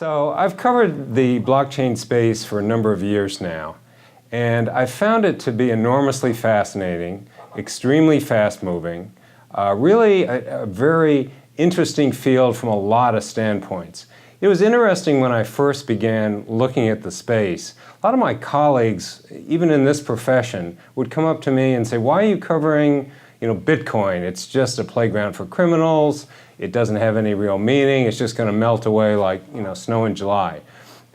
So I've covered the blockchain space for a number of years now, and I found it to be enormously fascinating, extremely fast-moving, really a very interesting field from a lot of standpoints. It was interesting when I first began looking at the space. A lot of my colleagues, even in this profession, would come up to me and say, "Why are you covering Bitcoin? It's just a playground for criminals. It doesn't have any real meaning. It's just going to melt away like snow in July."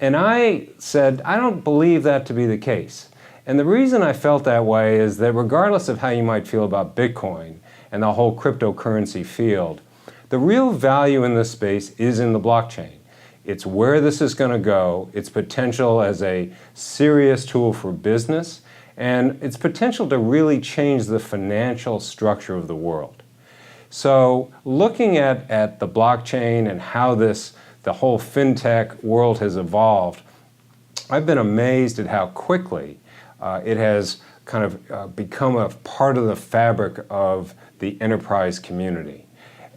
And I said, I don't believe that to be the case. And the reason I felt that way is that regardless of how you might feel about Bitcoin and the whole cryptocurrency field, the real value in this space is in the blockchain. It's where this is going to go, its potential as a serious tool for business, and its potential to really change the financial structure of the world. So looking at the blockchain and how the whole fintech world has evolved, I've been amazed at how quickly it has kind of become a part of the fabric of the enterprise community.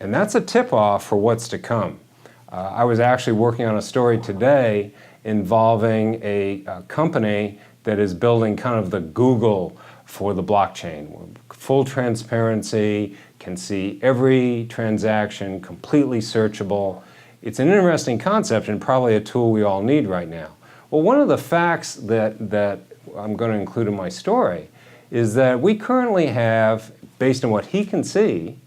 And that's a tip-off for what's to come. I was actually working on a story today involving a company that is building kind of the Google for the blockchain. Full transparency, can see every transaction, completely searchable. It's an interesting concept and probably a tool we all need right now. Well, one of the facts that I'm going to include in my story is that we currently have, based on what he can see,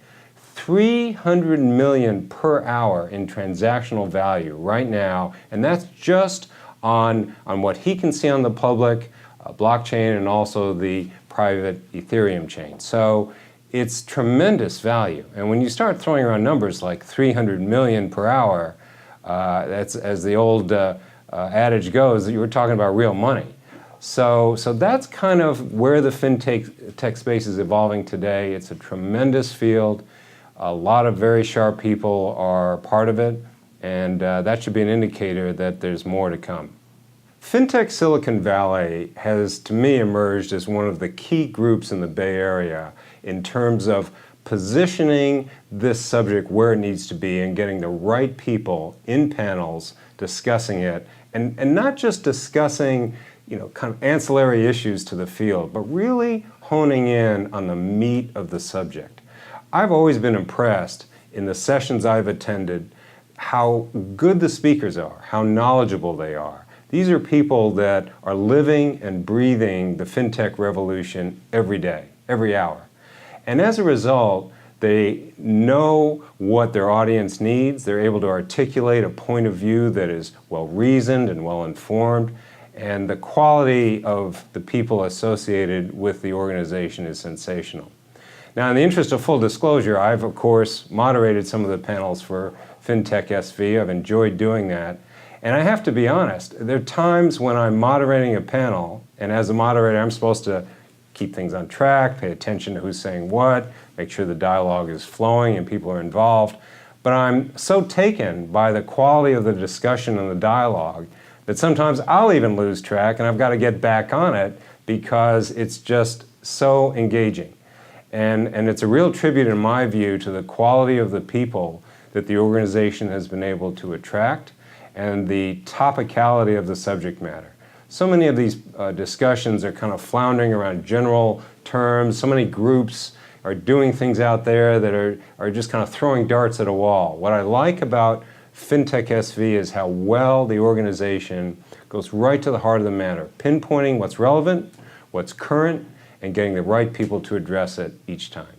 300 million per hour in transactional value right now, and that's just on what he can see on the public blockchain and also the private Ethereum chain. So it's tremendous value. And when you start throwing around numbers like 300 million per hour, that's, as the old adage goes, you were talking about real money. So that's kind of where the fintech space is evolving today. It's a tremendous field. A lot of very sharp people are part of it, and that should be an indicator that there's more to come. Fintech Silicon Valley has, to me, emerged as one of the key groups in the Bay Area in terms of positioning this subject where it needs to be and getting the right people in panels discussing it, and not just discussing kind of ancillary issues to the field, but really honing in on the meat of the subject. I've always been impressed in the sessions I've attended how good the speakers are, how knowledgeable they are. These are people that are living and breathing the fintech revolution every day, every hour. And as a result, they know what their audience needs. They're able to articulate a point of view that is well-reasoned and well-informed. And the quality of the people associated with the organization is sensational. Now, in the interest of full disclosure, I've, of course, moderated some of the panels for FinTech SV. I've enjoyed doing that. And I have to be honest, there are times when I'm moderating a panel, and as a moderator, I'm supposed to keep things on track, pay attention to who's saying what, make sure the dialogue is flowing and people are involved. But I'm so taken by the quality of the discussion and the dialogue that sometimes I'll even lose track, and I've got to get back on it because it's just so engaging. And it's a real tribute, in my view, to the quality of the people that the organization has been able to attract and the topicality of the subject matter. So many of these discussions are kind of floundering around general terms. So many groups are doing things out there that are just kind of throwing darts at a wall. What I like about FinTech SV is how well the organization goes right to the heart of the matter, pinpointing what's relevant, what's current, and getting the right people to address it each time.